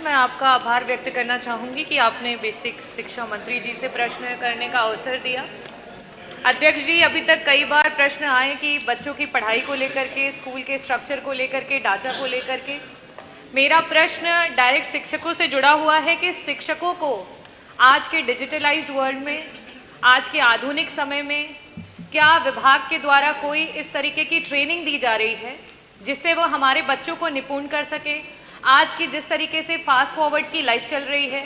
मैं आपका आभार व्यक्त करना चाहूँगी कि आपने बेसिक शिक्षा मंत्री जी से प्रश्न करने का अवसर दिया। अध्यक्ष जी, अभी तक कई बार प्रश्न आए कि बच्चों की पढ़ाई को लेकर के, स्कूल के स्ट्रक्चर को लेकर के, ढांचा को लेकर के। मेरा प्रश्न डायरेक्ट शिक्षकों से जुड़ा हुआ है कि शिक्षकों को आज के डिजिटलाइज्ड वर्ल्ड में, आज के आधुनिक समय में क्या विभाग के द्वारा कोई इस तरीके की ट्रेनिंग दी जा रही है जिससे वो हमारे बच्चों को निपुण कर सके। आज की जिस तरीके से फास्ट फॉरवर्ड की लाइफ चल रही है,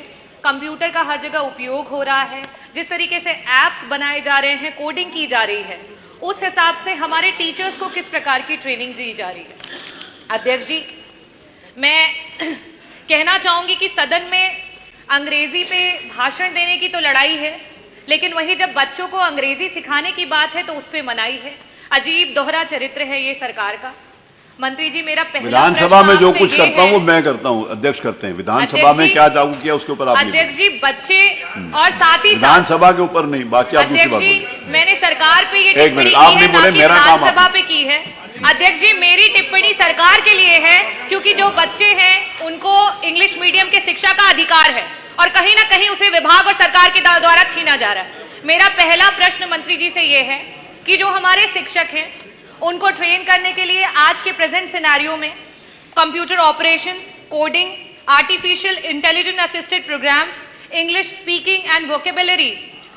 कंप्यूटर का हर जगह उपयोग हो रहा है, जिस तरीके से ऐप्स बनाए जा रहे हैं, कोडिंग की जा रही है, उस हिसाब से हमारे टीचर्स को किस प्रकार की ट्रेनिंग दी जा रही है। अध्यक्ष जी, मैं कहना चाहूंगी कि सदन में अंग्रेजी पे भाषण देने की तो लड़ाई है, लेकिन वही जब बच्चों को अंग्रेजी सिखाने की बात है तो उस पर मनाही है। अजीब दोहरा चरित्र है ये सरकार का। मंत्री जी, मेरा पहला विधानसभा में जो कुछ करता हूँ मैं करता हूँ, अध्यक्ष करते हैं। विधानसभा में क्या लागू किया उसके ऊपर आप अध्यक्ष जी, बच्चे और साथ ही विधानसभा के ऊपर नहीं, बाकी आप दूसरी बात जी, मैंने सरकार पे ये टिप्पणी आप नहीं बोले, मेरा काम विधानसभा पे की है। अध्यक्ष जी, मेरी टिप्पणी सरकार के लिए है क्योंकि जो बच्चे हैं उनको इंग्लिश मीडियम के शिक्षा का अधिकार है और कहीं ना कहीं उसे विभाग और सरकार के द्वारा छीना जा रहा है। मेरा पहला प्रश्न मंत्री जी से ये है कि जो हमारे शिक्षक हैं उनको ट्रेन करने के लिए आज के प्रेजेंट सिनेरियो में computer operations, coding, artificial intelligence assisted programs, English speaking and vocabulary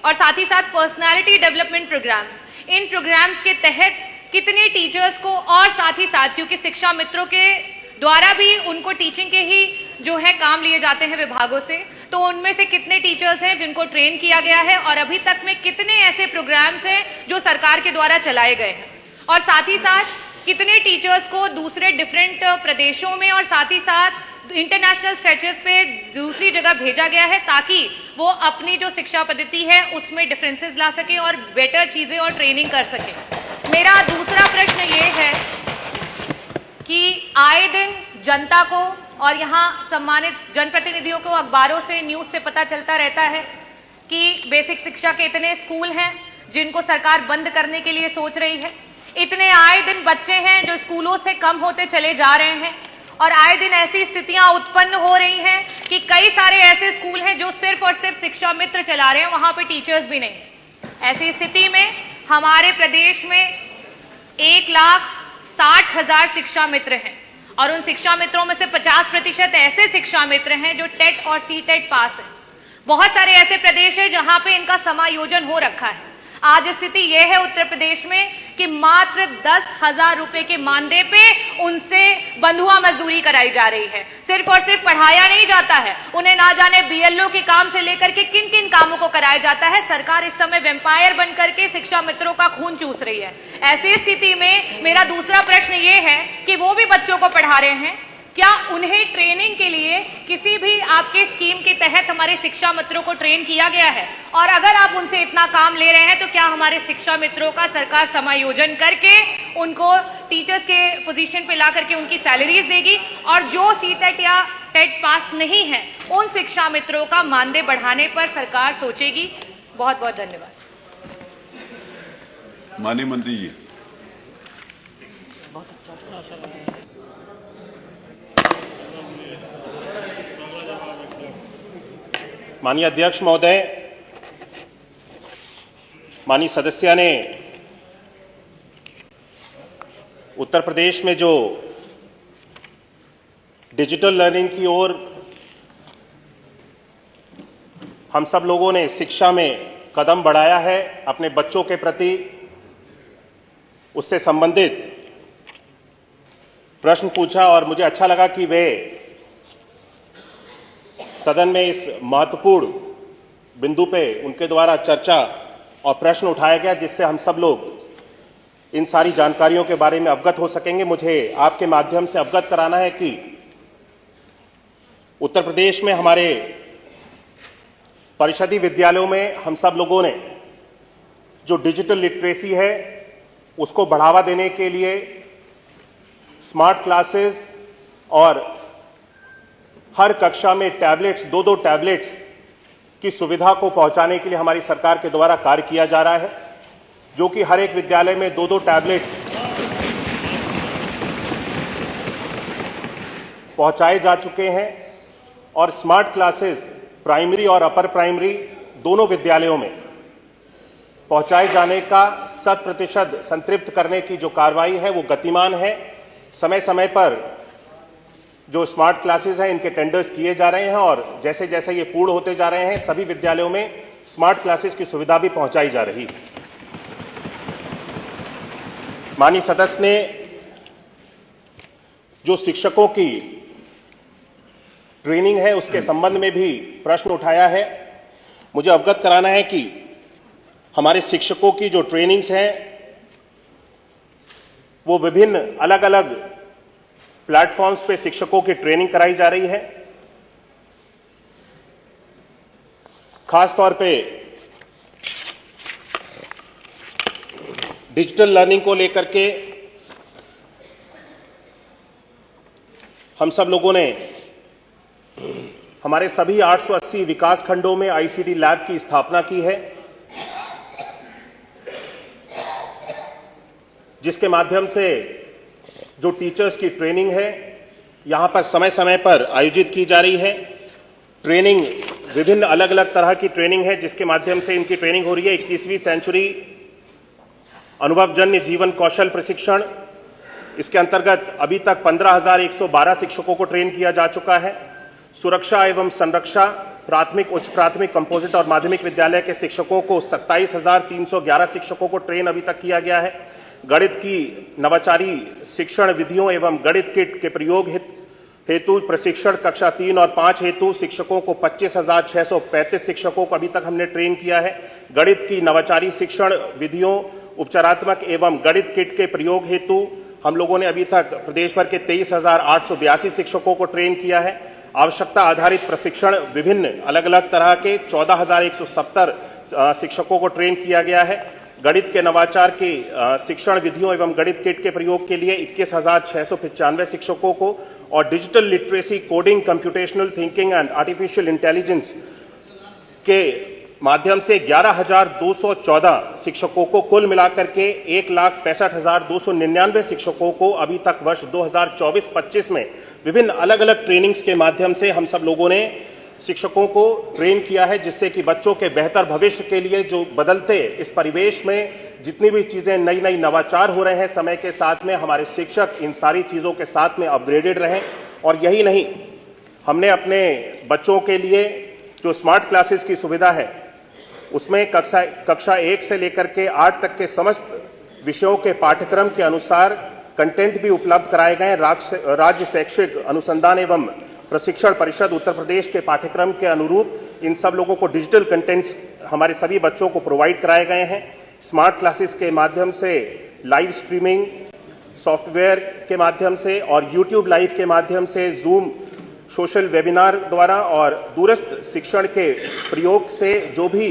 और साथ ही साथ पर्सनालिटी डेवलपमेंट प्रोग्राम्स, इन प्रोग्राम्स के तहत कितने टीचर्स को, और साथ ही साथ क्योंकि शिक्षा मित्रों के द्वारा भी उनको टीचिंग के ही जो है काम लिए जाते हैं विभागों से, तो उनमें से कितने टीचर्स हैं जिनको ट्रेन किया गया है और अभी तक में कितने ऐसे प्रोग्राम्स हैं जो सरकार के द्वारा चलाए गए हैं, और साथ ही साथ कितने टीचर्स को दूसरे डिफरेंट प्रदेशों में और साथ ही साथ इंटरनेशनल स्ट्रेचेस पे दूसरी जगह भेजा गया है ताकि वो अपनी जो शिक्षा पद्धति है उसमें डिफरेंसेस ला सके और बेटर चीजें और ट्रेनिंग कर सके। मेरा दूसरा प्रश्न ये है कि आए दिन जनता को और यहाँ सम्मानित जनप्रतिनिधियों को अखबारों से, न्यूज से पता चलता रहता है कि बेसिक शिक्षा के इतने स्कूल हैं जिनको सरकार बंद करने के लिए सोच रही है। इतने आए दिन बच्चे हैं जो स्कूलों से कम होते चले जा रहे हैं और आए दिन ऐसी स्थितियां उत्पन्न हो रही हैं कि कई सारे ऐसे स्कूल हैं जो सिर्फ और सिर्फ शिक्षा मित्र चला रहे हैं, वहां पे टीचर्स भी नहीं। ऐसी स्थिति में हमारे प्रदेश में 1,60,000 शिक्षा मित्र हैं और उन शिक्षा मित्रों में से 50% ऐसे शिक्षा मित्र हैं जो टेट और सीटेट पास हैं। बहुत सारे ऐसे प्रदेश हैं जहां पे इनका समायोजन हो रखा है। आज स्थिति यह है उत्तर प्रदेश में कि मात्र 10,000 रुपए के मानदेय पे उनसे बंधुआ मजदूरी कराई जा रही है। सिर्फ और सिर्फ पढ़ाया नहीं जाता है, उन्हें ना जाने बीएलओ के काम से लेकर के किन किन कामों को कराया जाता है। सरकार इस समय वेम्पायर बन करके शिक्षा मित्रों का खून चूस रही है। ऐसी स्थिति में मेरा दूसरा प्रश्न ये है कि वो भी बच्चों को पढ़ा रहे हैं, क्या उन्हें ट्रेनिंग के लिए किसी भी आपके स्कीम के तहत हमारे शिक्षा मित्रों को ट्रेन किया गया है? और अगर आप उनसे इतना काम ले रहे हैं तो क्या हमारे शिक्षा मित्रों का सरकार समायोजन करके उनको टीचर्स के पोजीशन पे ला करके उनकी सैलरीज देगी? और जो सीटेट या टेट पास नहीं है उन शिक्षा मित्रों का मानदेय बढ़ाने पर सरकार सोचेगी? बहुत बहुत धन्यवाद। माननीय मंत्री जी। माननीय अध्यक्ष महोदय, माननीय सदस्य ने उत्तर प्रदेश में जो डिजिटल लर्निंग की ओर हम सब लोगों ने शिक्षा में कदम बढ़ाया है अपने बच्चों के प्रति, उससे संबंधित प्रश्न पूछा और मुझे अच्छा लगा कि वे सदन में इस महत्वपूर्ण बिंदु पे उनके द्वारा चर्चा और प्रश्न उठाया गया जिससे हम सब लोग इन सारी जानकारियों के बारे में अवगत हो सकेंगे। मुझे आपके माध्यम से अवगत कराना है कि उत्तर प्रदेश में हमारे परिषदीय विद्यालयों में हम सब लोगों ने जो डिजिटल लिटरेसी है उसको बढ़ावा देने के लिए स्मार्ट क्लासेस और हर कक्षा में टैबलेट्स, 2-2 टैबलेट्स की सुविधा को पहुंचाने के लिए हमारी सरकार के द्वारा कार्य किया जा रहा है, जो कि हर एक विद्यालय में 2-2 टैबलेट्स पहुंचाए जा चुके हैं और स्मार्ट क्लासेस प्राइमरी और अपर प्राइमरी दोनों विद्यालयों में पहुंचाए जाने का 100% संतृप्त करने की जो कार्रवाई है वो गतिमान है। समय समय पर जो स्मार्ट क्लासेस हैं इनके टेंडर्स किए जा रहे हैं और जैसे जैसे ये पूर्ण होते जा रहे हैं सभी विद्यालयों में स्मार्ट क्लासेस की सुविधा भी पहुंचाई जा रही है। माननीय सदस्य ने जो शिक्षकों की ट्रेनिंग है उसके संबंध में भी प्रश्न उठाया है। मुझे अवगत कराना है कि हमारे शिक्षकों की जो ट्रेनिंग्स हैं वो विभिन्न अलग अलग प्लेटफॉर्म्स पे शिक्षकों की ट्रेनिंग कराई जा रही है। खास तौर पे डिजिटल लर्निंग को लेकर के हम सब लोगों ने हमारे सभी 880 विकास खंडों में आईसीटी लैब की स्थापना की है, जिसके माध्यम से जो टीचर्स की ट्रेनिंग है यहां पर समय समय पर आयोजित की जा रही है। ट्रेनिंग विभिन्न अलग अलग तरह की ट्रेनिंग है जिसके माध्यम से इनकी ट्रेनिंग हो रही है। 21वीं सेंचुरी अनुभवजन्य जीवन कौशल प्रशिक्षण, इसके अंतर्गत अभी तक 15,112 शिक्षकों को ट्रेन किया जा चुका है। सुरक्षा एवं संरक्षा प्राथमिक, उच्च प्राथमिक, कंपोजिट और माध्यमिक विद्यालय के शिक्षकों को 27,311 शिक्षकों को ट्रेन अभी तक किया गया है। गणित की नवाचारी शिक्षण विधियों एवं गणित किट के प्रयोग हेतु प्रशिक्षण कक्षा 3 और 5 हेतु शिक्षकों को 25,635 शिक्षकों को अभी तक हमने ट्रेन किया है। गणित की नवाचारी शिक्षण विधियों, उपचारात्मक एवं गणित किट के प्रयोग हेतु हम लोगों ने अभी तक प्रदेश भर के 23,882 शिक्षकों को ट्रेन किया है। आवश्यकता आधारित प्रशिक्षण विभिन्न अलग अलग तरह के 14,170 शिक्षकों को ट्रेन किया गया है। गणित के नवाचार की शिक्षण विधियों एवं गणित किट के प्रयोग के लिए 21,695 शिक्षकों को और digital literacy, coding, computational thinking and artificial intelligence के माध्यम से 11,214 शिक्षकों को कुल मिलाकर के 1,65,299 शिक्षकों को अभी तक वर्ष 2024-25 में विभिन्न अलग अलग ट्रेनिंग्स के माध्यम से हम सब लोगों ने शिक्षकों को ट्रेन किया है, जिससे कि बच्चों के बेहतर भविष्य के लिए जो बदलते इस परिवेश में जितनी भी चीजें नई नई नवाचार हो रहे हैं समय के साथ में हमारे शिक्षक इन सारी चीजों के साथ में अपग्रेडेड रहें। और यही नहीं, हमने अपने बच्चों के लिए जो स्मार्ट क्लासेस की सुविधा है उसमें कक्षा 1 से लेकर के 8 तक के समस्त विषयों के पाठ्यक्रम के अनुसार कंटेंट भी उपलब्ध कराए गए। राज्य शैक्षिक अनुसंधान एवं प्रशिक्षण परिषद उत्तर प्रदेश के पाठ्यक्रम के अनुरूप इन सब लोगों को डिजिटल कंटेंट्स हमारे सभी बच्चों को प्रोवाइड कराए गए हैं। स्मार्ट क्लासेस के माध्यम से लाइव स्ट्रीमिंग सॉफ्टवेयर के माध्यम से और यूट्यूब लाइव के माध्यम से जूम सोशल वेबिनार द्वारा और दूरस्थ शिक्षण के प्रयोग से जो भी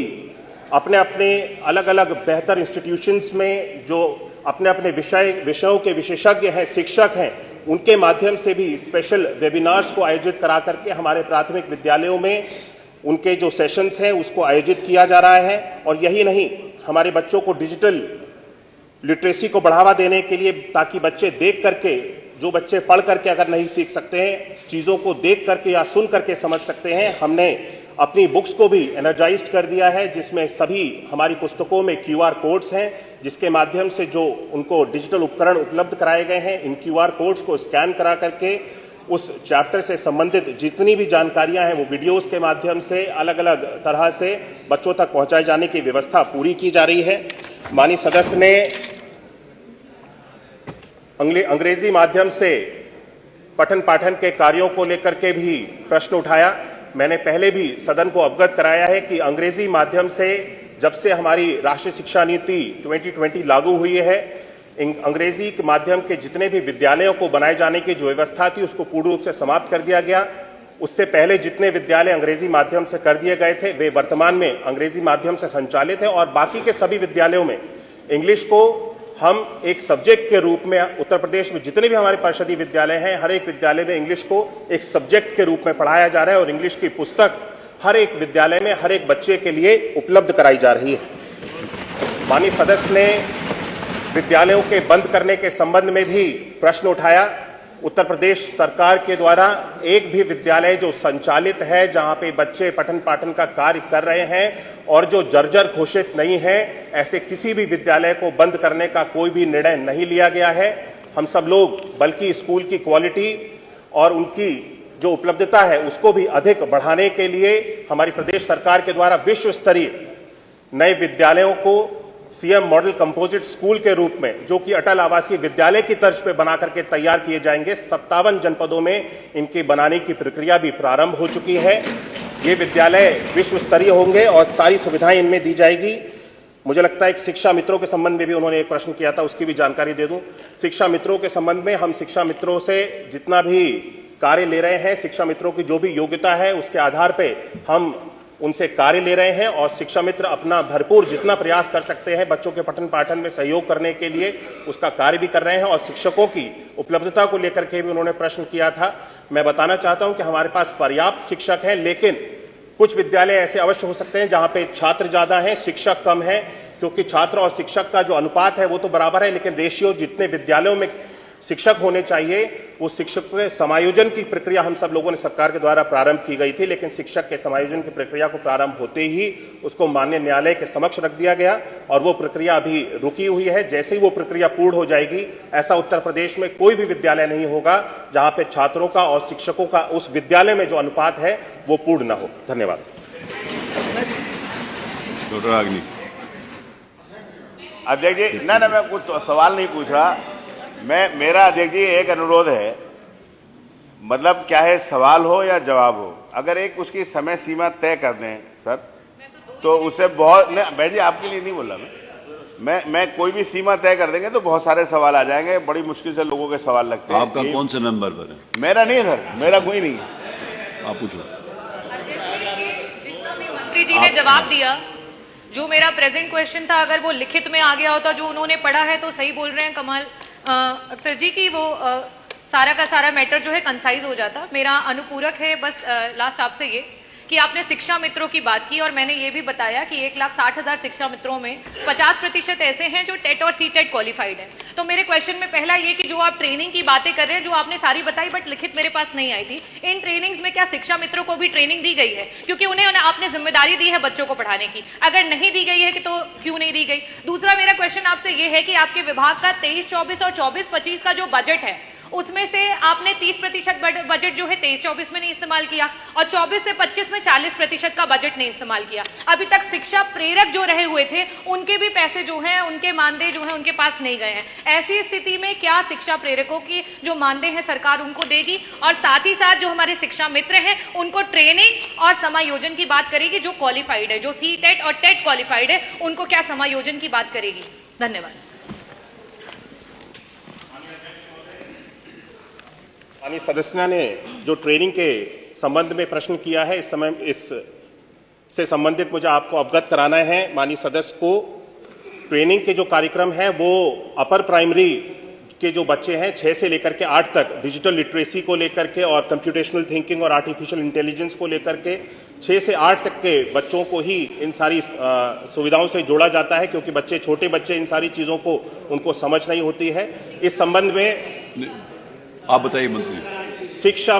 अपने अपने अलग अलग बेहतर इंस्टीट्यूशंस में जो अपने अपने विषयों के विशेषज्ञ हैं, शिक्षक हैं, उनके माध्यम से भी स्पेशल वेबिनार्स को आयोजित करा करके हमारे प्राथमिक विद्यालयों में उनके जो सेशंस हैं उसको आयोजित किया जा रहा है। और यही नहीं, हमारे बच्चों को डिजिटल लिटरेसी को बढ़ावा देने के लिए, ताकि बच्चे देख करके, जो बच्चे पढ़ करके अगर नहीं सीख सकते हैं, चीज़ों को देख करके या सुन करके समझ सकते हैं, हमने अपनी बुक्स को भी एनर्जाइज्ड कर दिया है, जिसमें सभी हमारी पुस्तकों में QR कोड्स हैं, जिसके माध्यम से जो उनको डिजिटल उपकरण उपलब्ध कराए गए हैं, इन QR कोड्स को स्कैन करा करके उस चैप्टर से संबंधित जितनी भी जानकारियां हैं वो वीडियोस के माध्यम से अलग अलग तरह से बच्चों तक पहुंचाए जाने की व्यवस्था पूरी की जा रही है। माननीय सदस्य ने अंग्रेजी माध्यम से पठन पाठन के कार्यों को लेकर के भी प्रश्न उठाया। मैंने पहले भी सदन को अवगत कराया है कि अंग्रेजी माध्यम से जब से हमारी राष्ट्रीय शिक्षा नीति 2020 लागू हुई है, अंग्रेजी के माध्यम के जितने भी विद्यालयों को बनाए जाने की जो व्यवस्था थी उसको पूर्ण रूप से समाप्त कर दिया गया। उससे पहले जितने विद्यालय अंग्रेजी माध्यम से कर दिए गए थे वे वर्तमान में अंग्रेजी माध्यम से संचालित है और बाकी के सभी विद्यालयों में इंग्लिश को हम एक सब्जेक्ट के रूप में, उत्तर प्रदेश में जितने भी हमारे परिषदीय विद्यालय हैं, हर एक विद्यालय में इंग्लिश को एक सब्जेक्ट के रूप में पढ़ाया जा रहा है और इंग्लिश की पुस्तक हर एक विद्यालय में हर एक बच्चे के लिए उपलब्ध कराई जा रही है। माननीय सदस्य ने विद्यालयों के बंद करने के संबंध में भी प्रश्न उठाया। उत्तर प्रदेश सरकार के द्वारा एक भी विद्यालय जो संचालित है, जहां पे बच्चे पठन पाठन का कार्य कर रहे हैं और जो जर्जर घोषित नहीं है, ऐसे किसी भी विद्यालय को बंद करने का कोई भी निर्णय नहीं लिया गया है। हम सब लोग बल्कि स्कूल की क्वालिटी और उनकी जो उपलब्धता है उसको भी अधिक बढ़ाने के लिए हमारी प्रदेश सरकार के द्वारा विश्व स्तरीय नए विद्यालयों को सीएम मॉडल कंपोजिट स्कूल के रूप में, जो कि अटल आवासीय विद्यालय की तर्ज पे बना करके तैयार किए जाएंगे, 57 जनपदों में इनके बनाने की प्रक्रिया भी प्रारंभ हो चुकी है। ये विद्यालय विश्व स्तरीय होंगे और सारी सुविधाएं इनमें दी जाएगी। मुझे लगता है कि शिक्षा मित्रों के संबंध में भी उन्होंने एक प्रश्न किया था, उसकी भी जानकारी दे दूं। शिक्षा मित्रों के संबंध में हम शिक्षा मित्रों से जितना भी कार्य ले रहे हैं, शिक्षा मित्रों की जो भी योग्यता है उसके आधार पे हम उनसे कार्य ले रहे हैं और शिक्षा मित्र अपना भरपूर जितना प्रयास कर सकते हैं बच्चों के पठन पाठन में सहयोग करने के लिए, उसका कार्य भी कर रहे हैं। और शिक्षकों की उपलब्धता को लेकर के भी उन्होंने प्रश्न किया था। मैं बताना चाहता हूं कि हमारे पास पर्याप्त शिक्षक हैं, लेकिन कुछ विद्यालय ऐसे अवश्य हो सकते हैं जहां पे छात्र ज्यादा हैं, शिक्षक कम है, क्योंकि छात्र और शिक्षक का जो अनुपात है वो तो बराबर है, लेकिन रेशियो जितने विद्यालयों में शिक्षक होने चाहिए वो शिक्षक के समायोजन की प्रक्रिया हम सब लोगों ने सरकार के द्वारा प्रारंभ की गई थी, लेकिन शिक्षक के समायोजन की प्रक्रिया को प्रारंभ होते ही उसको माननीय न्यायालय के समक्ष रख दिया गया और वो प्रक्रिया अभी रुकी हुई है। जैसे ही वो प्रक्रिया पूर्ण हो जाएगी, ऐसा उत्तर प्रदेश में कोई भी विद्यालय नहीं होगा जहां पे छात्रों का और शिक्षकों का उस विद्यालय में जो अनुपात है वो पूर्ण न हो। धन्यवाद। डॉक्टर अग्नि। अध्यक्ष जी, ना मैं कुछ सवाल नहीं पूछ रहा, मेरा अध्यक्ष जी एक अनुरोध है, मतलब क्या है, सवाल हो या जवाब हो, अगर एक उसकी समय सीमा तय कर दें सर, तो उससे बहुत नहीं, भाई जी आपके लिए नहीं बोल रहा मैं कोई भी सीमा तय कर देंगे तो बहुत सारे सवाल आ जाएंगे, बड़ी मुश्किल से लोगों के सवाल लगते हैं। आपका कौन से नंबर पर है? मेरा नहीं सर, मेरा कोई नहीं है। आप पूछो। जितना भी मंत्री जी ने जवाब दिया, जो मेरा प्रेजेंट क्वेश्चन था, अगर वो लिखित में आ गया होता, जो उन्होंने पढ़ा है, तो सही बोल रहे हैं कमाल अख्तर जी की वो सारा का सारा मैटर जो है कंसाइज हो जाता। मेरा अनुपूरक है बस लास्ट आपसे ये कि आपने शिक्षा मित्रों की बात की और मैंने ये भी बताया कि 1,60,000 शिक्षा मित्रों में 50% ऐसे हैं जो टेट और सीटेट क्वालिफाइड हैं। तो मेरे क्वेश्चन में पहला ये कि जो आप ट्रेनिंग की बातें कर रहे हैं, जो आपने सारी बताई बट लिखित मेरे पास नहीं आई थी, इन ट्रेनिंग्स में क्या शिक्षा मित्रों को भी ट्रेनिंग दी गई है? क्योंकि उन्हें आपने जिम्मेदारी दी है बच्चों को पढ़ाने की, अगर नहीं दी गई है कि तो क्यों नहीं दी गई? दूसरा मेरा क्वेश्चन आपसे ये है कि आपके विभाग का 23-24 और 24-25 का जो बजट है, उसमें से आपने 30% बजट जो है 23-24 में नहीं इस्तेमाल किया और 24 से 25 में 40% का बजट नहीं इस्तेमाल किया। अभी तक शिक्षा प्रेरक जो रहे हुए थे उनके भी पैसे जो हैं, उनके मानदेय जो हैं उनके पास नहीं गए हैं। ऐसी स्थिति में क्या शिक्षा प्रेरकों की जो मानदेय है सरकार उनको देगी? और साथ ही साथ जो हमारे शिक्षा मित्र हैं उनको ट्रेनिंग और समायोजन की बात करेगी, जो क्वालिफाइड है, जो सीटेट और टेट क्वालिफाइड है, उनको क्या समायोजन की बात करेगी? धन्यवाद। माननीय सदस्य ने जो ट्रेनिंग के संबंध में प्रश्न किया है, इस समय इससे संबंधित मुझे आपको अवगत कराना है। माननीय सदस्य को ट्रेनिंग के जो कार्यक्रम है वो अपर प्राइमरी के जो बच्चे हैं 6 से लेकर के 8 तक डिजिटल लिटरेसी को लेकर के और कंप्यूटेशनल थिंकिंग और आर्टिफिशियल इंटेलिजेंस को लेकर के 6 से 8 तक के बच्चों को ही इन सारी सुविधाओं से जोड़ा जाता है, क्योंकि बच्चे छोटे बच्चे इन सारी चीज़ों को उनको समझ नहीं होती है। इस संबंध में आप बताइए मंत्री। शिक्षा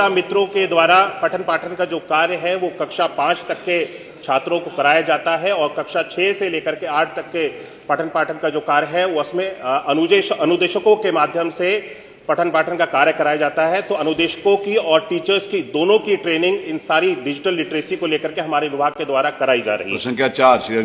मित्रों के द्वारा पठन पाठन का जो कार्य है वो कक्षा 5 तक के छात्रों को कराया जाता है और कक्षा 6 से लेकर के 8 तक के पठन पाठन का जो कार्य है वो उसमें अनुदेशकों के माध्यम से पठन पाठन का कार्य कराया जाता है। तो अनुदेशकों की और टीचर्स की दोनों की ट्रेनिंग इन सारी डिजिटल लिटरेसी को लेकर के हमारे विभाग के द्वारा कराई जा रही है। संख्या 4